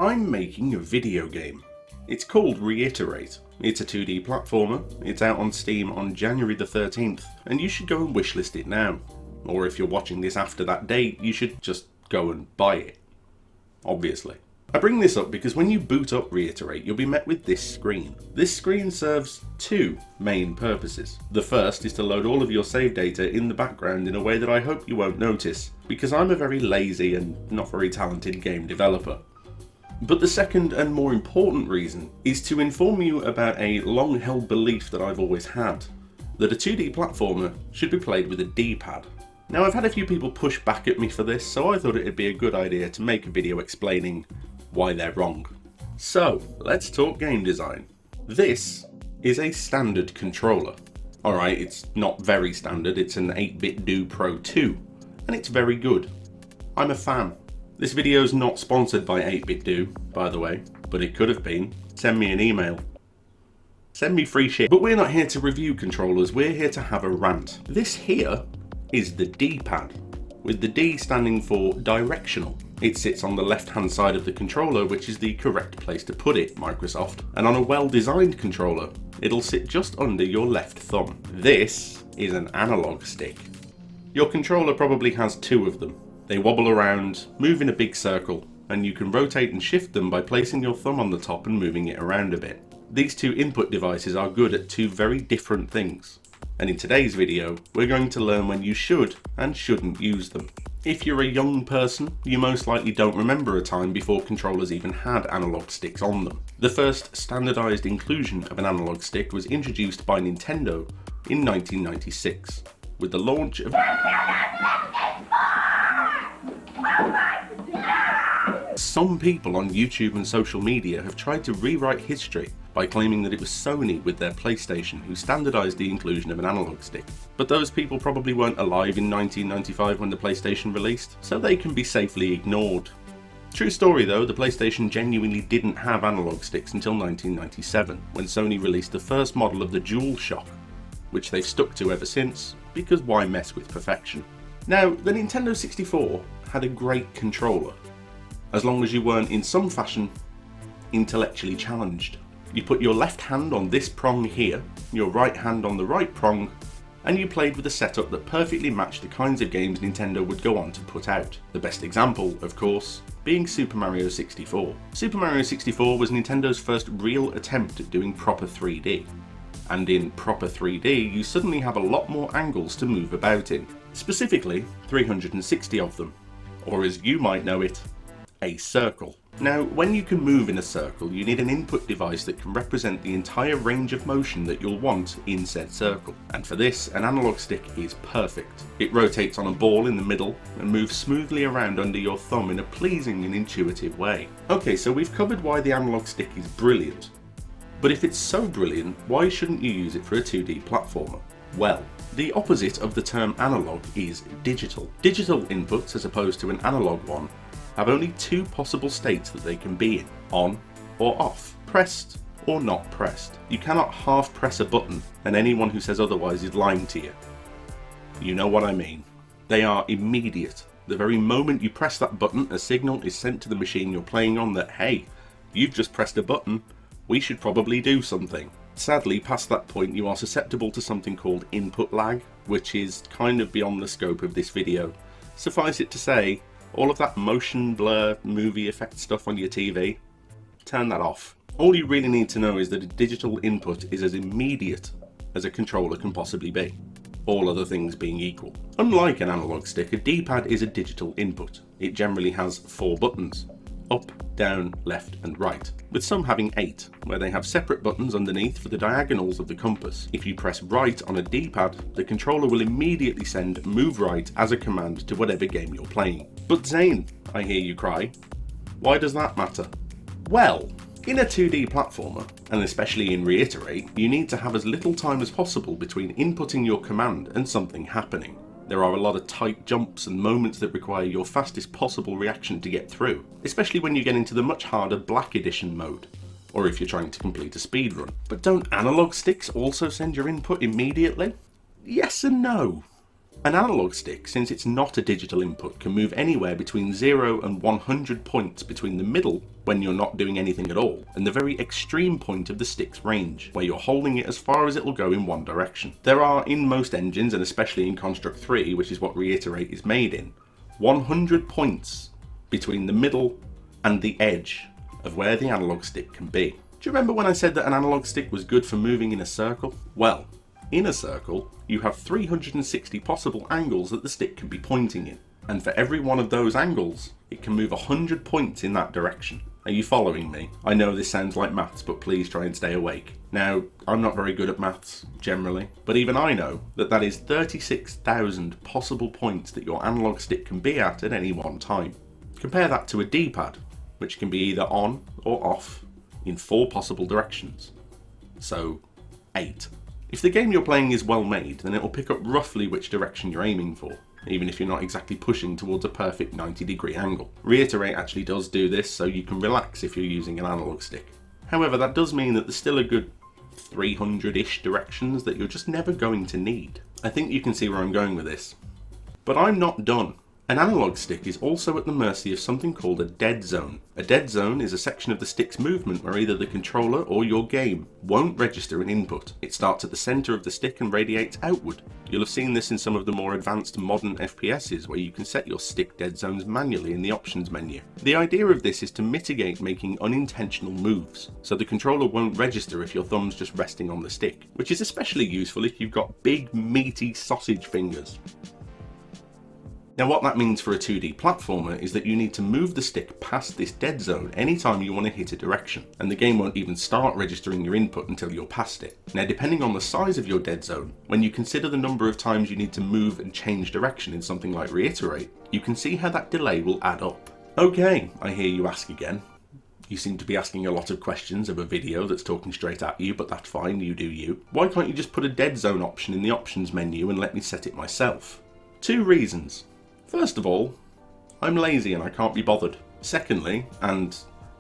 I'm making a video game. It's called Reiterate. It's a 2D platformer. It's out on Steam on January the 13th, and you should go and wishlist it now. Or if you're watching this after that date, you should just go and buy it. Obviously. I bring this up because when you boot up Reiterate, you'll be met with this screen. This screen serves two main purposes. The first is to load all of your save data in the background in a way that I hope you won't notice, because I'm a very lazy and not very talented game developer. But the second and more important reason is to inform you about a long-held belief that I've always had, that a 2D platformer should be played with a D-pad. Now, I've had a few people push back at me for this, so I thought it'd be a good idea to make a video explaining why they're wrong. So, let's talk game design. This is a standard controller. Alright, it's not very standard, it's an 8-bit Do Pro 2, and it's very good. I'm a fan. This video's not sponsored by 8-bit Do, by the way, but it could have been. Send me an email. Send me free shit. But we're not here to review controllers, we're here to have a rant. This here is the D-pad, with the D standing for directional. It sits on the left-hand side of the controller, which is the correct place to put it, Microsoft. And on a well-designed controller, it'll sit just under your left thumb. This is an analog stick. Your controller probably has two of them. They wobble around, move in a big circle, and you can rotate and shift them by placing your thumb on the top and moving it around a bit. These two input devices are good at two very different things, and in today's video, we're going to learn when you should and shouldn't use them. If you're a young person, you most likely don't remember a time before controllers even had analog sticks on them. The first standardized inclusion of an analog stick was introduced by Nintendo in 1996, with the launch of Some people on YouTube and social media have tried to rewrite history by claiming that it was Sony with their PlayStation who standardized the inclusion of an analog stick. But those people probably weren't alive in 1995 when the PlayStation released, so they can be safely ignored. True story though, the PlayStation genuinely didn't have analog sticks until 1997, when Sony released the first model of the DualShock, which they've stuck to ever since, because why mess with perfection? Now, the Nintendo 64 had a great controller, as long as you weren't in some fashion intellectually challenged. You put your left hand on this prong here, your right hand on the right prong, and you played with a setup that perfectly matched the kinds of games Nintendo would go on to put out. The best example, of course, being Super Mario 64. Super Mario 64 was Nintendo's first real attempt at doing proper 3D. And in proper 3D, you suddenly have a lot more angles to move about in. Specifically, 360 of them. Or as you might know it, a circle. Now, when you can move in a circle, you need an input device that can represent the entire range of motion that you'll want in said circle. And for this, an analog stick is perfect. It rotates on a ball in the middle and moves smoothly around under your thumb in a pleasing and intuitive way. Okay, so we've covered why the analog stick is brilliant. But if it's so brilliant, why shouldn't you use it for a 2D platformer? Well, the opposite of the term analog is digital. Digital inputs, as opposed to an analog one, have only two possible states that they can be in, on or off, pressed or not pressed. You cannot half press a button, and anyone who says otherwise is lying to you. You know what I mean. They are immediate. The very moment you press that button, a signal is sent to the machine you're playing on that, hey, you've just pressed a button, we should probably do something. Sadly, past that point you are susceptible to something called input lag, which is kind of beyond the scope of this video. Suffice it to say, all of that motion blur movie effect stuff on your TV, turn that off. All you really need to know is that a digital input is as immediate as a controller can possibly be, all other things being equal. Unlike an analog stick, a D-pad is a digital input. It generally has 4 buttons, up, down, left and right, with some having 8, where they have separate buttons underneath for the diagonals of the compass. If you press right on a D-pad, the controller will immediately send move right as a command to whatever game you're playing. But Zane, I hear you cry, why does that matter? Well, in a 2D platformer, and especially in Reiterate, you need to have as little time as possible between inputting your command and something happening. There are a lot of tight jumps and moments that require your fastest possible reaction to get through, especially when you get into the much harder Black Edition mode, or if you're trying to complete a speedrun. But don't analog sticks also send your input immediately? Yes and no. An analog stick, since it's not a digital input, can move anywhere between 0 and 100 points between the middle, when you're not doing anything at all, and the very extreme point of the stick's range, where you're holding it as far as it'll go in one direction. There are, in most engines, and especially in Construct 3, which is what Reiterate is made in, 100 points between the middle and the edge of where the analog stick can be. Do you remember when I said that an analog stick was good for moving in a circle? Well, in a circle, you have 360 possible angles that the stick can be pointing in. And for every one of those angles, it can move 100 points in that direction. Are you following me? I know this sounds like maths, but please try and stay awake. Now, I'm not very good at maths, generally, but even I know that that is 36,000 possible points that your analog stick can be at any one time. Compare that to a D-pad, which can be either on or off in 4 possible directions. So, 8. If the game you're playing is well made, then it will pick up roughly which direction you're aiming for, even if you're not exactly pushing towards a perfect 90-degree angle. Reiterate actually does do this, so you can relax if you're using an analog stick. However, that does mean that there's still a good 300-ish directions that you're just never going to need. I think you can see where I'm going with this. But I'm not done. An analog stick is also at the mercy of something called a dead zone. A dead zone is a section of the stick's movement where either the controller or your game won't register an input. It starts at the center of the stick and radiates outward. You'll have seen this in some of the more advanced modern FPSs where you can set your stick dead zones manually in the options menu. The idea of this is to mitigate making unintentional moves, so the controller won't register if your thumb's just resting on the stick, which is especially useful if you've got big meaty sausage fingers. Now what that means for a 2D platformer is that you need to move the stick past this dead zone anytime you want to hit a direction, and the game won't even start registering your input until you're past it. Now depending on the size of your dead zone, when you consider the number of times you need to move and change direction in something like Reiterate, you can see how that delay will add up. Okay, I hear you ask again. You seem to be asking a lot of questions of a video that's talking straight at you, but that's fine, you do you. Why can't you just put a dead zone option in the options menu and let me set it myself? 2 reasons. First of all, I'm lazy and I can't be bothered. Secondly, and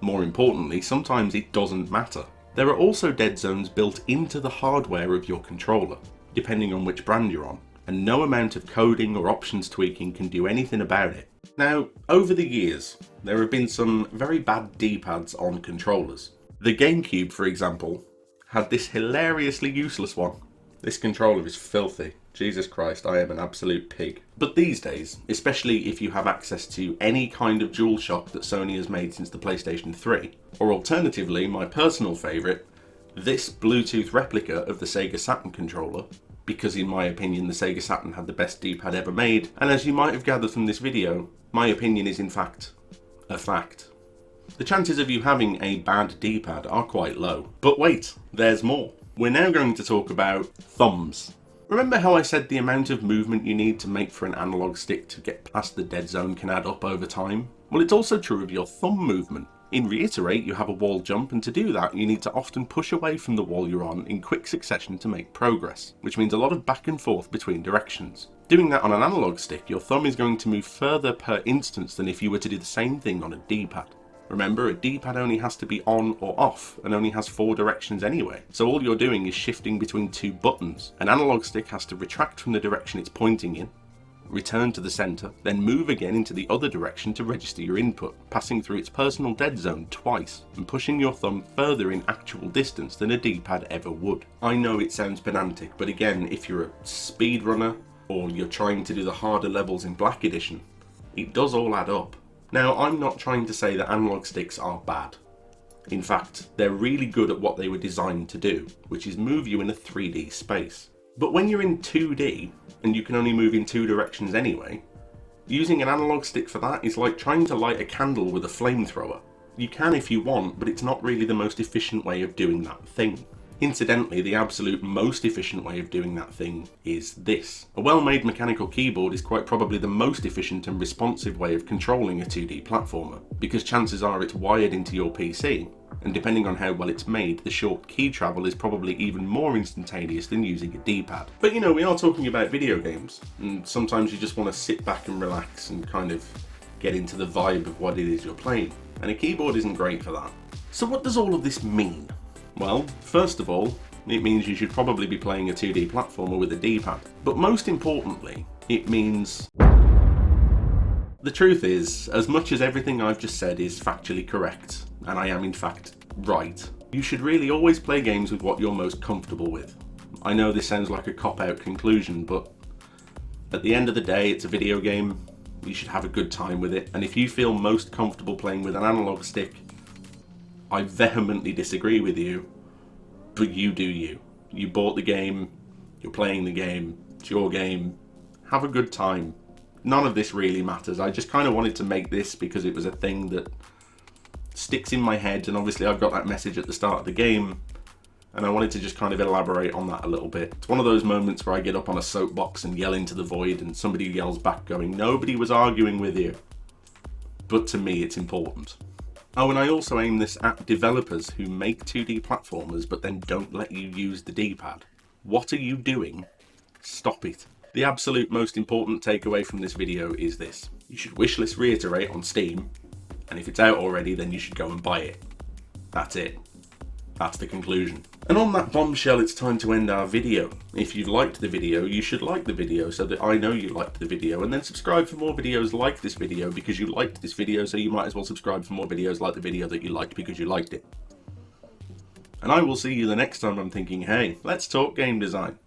more importantly, sometimes it doesn't matter. There are also dead zones built into the hardware of your controller, depending on which brand you're on, and no amount of coding or options tweaking can do anything about it. Now, over the years, there have been some very bad D-pads on controllers. The GameCube, for example, had this hilariously useless one. This controller is filthy. Jesus Christ, I am an absolute pig. But these days, especially if you have access to any kind of DualShock that Sony has made since the PlayStation 3, or alternatively, my personal favourite, this Bluetooth replica of the Sega Saturn controller, because in my opinion the Sega Saturn had the best D-pad ever made, and as you might have gathered from this video, my opinion is in fact a fact. The chances of you having a bad D-pad are quite low. But wait, there's more. We're now going to talk about thumbs. Remember how I said the amount of movement you need to make for an analog stick to get past the dead zone can add up over time? Well, it's also true of your thumb movement. In Reiterate, you have a wall jump, and to do that, you need to often push away from the wall you're on in quick succession to make progress, which means a lot of back and forth between directions. Doing that on an analog stick, your thumb is going to move further per instance than if you were to do the same thing on a D-pad. Remember, a D-pad only has to be on or off, and only has 4 directions anyway, so all you're doing is shifting between 2 buttons. An analog stick has to retract from the direction it's pointing in, return to the centre, then move again into the other direction to register your input, passing through its personal dead zone twice, and pushing your thumb further in actual distance than a D-pad ever would. I know it sounds pedantic, but again, if you're a speedrunner, or you're trying to do the harder levels in Black Edition, it does all add up. Now, I'm not trying to say that analog sticks are bad. In fact, they're really good at what they were designed to do, which is move you in a 3D space. But when you're in 2D, and you can only move in 2 directions anyway, using an analog stick for that is like trying to light a candle with a flamethrower. You can if you want, but it's not really the most efficient way of doing that thing. Incidentally, the absolute most efficient way of doing that thing is this. A well-made mechanical keyboard is quite probably the most efficient and responsive way of controlling a 2D platformer, because chances are it's wired into your PC, and depending on how well it's made, the short key travel is probably even more instantaneous than using a D-pad. But you know, we are talking about video games, and sometimes you just want to sit back and relax and kind of get into the vibe of what it is you're playing, and a keyboard isn't great for that. So what does all of this mean? Well, first of all, It means you should probably be playing a 2D platformer with a D-pad. But most importantly, it means... The truth is, as much as everything I've just said is factually correct, and I am in fact right, you should really always play games with what you're most comfortable with. I know this sounds like a cop-out conclusion, but at the end of the day, it's a video game. You should have a good time with it, and if you feel most comfortable playing with an analog stick, I vehemently disagree with you, but you do you. You bought the game, you're playing the game, it's your game, have a good time. None of this really matters. I just kind of wanted to make this because it was a thing that sticks in my head, and obviously I've got that message at the start of the game, and I wanted to just kind of elaborate on that a little bit. It's one of those moments where I get up on a soapbox and yell into the void, and somebody yells back going, "Nobody was arguing with you." But to me, it's important. Oh, and I also aim this at developers who make 2D platformers but then don't let you use the D-pad. What are you doing? Stop it. The absolute most important takeaway from this video is this. You should wishlist Reiterate on Steam, and if it's out already, then you should go and buy it. That's it. That's the conclusion. And on that bombshell, it's time to end our video. If you liked the video, you should like the video so that I know you liked the video, and then subscribe for more videos like this video because you liked this video, so you might as well subscribe for more videos like the video that you liked because you liked it. And I will see you the next time I'm thinking, hey, let's talk game design.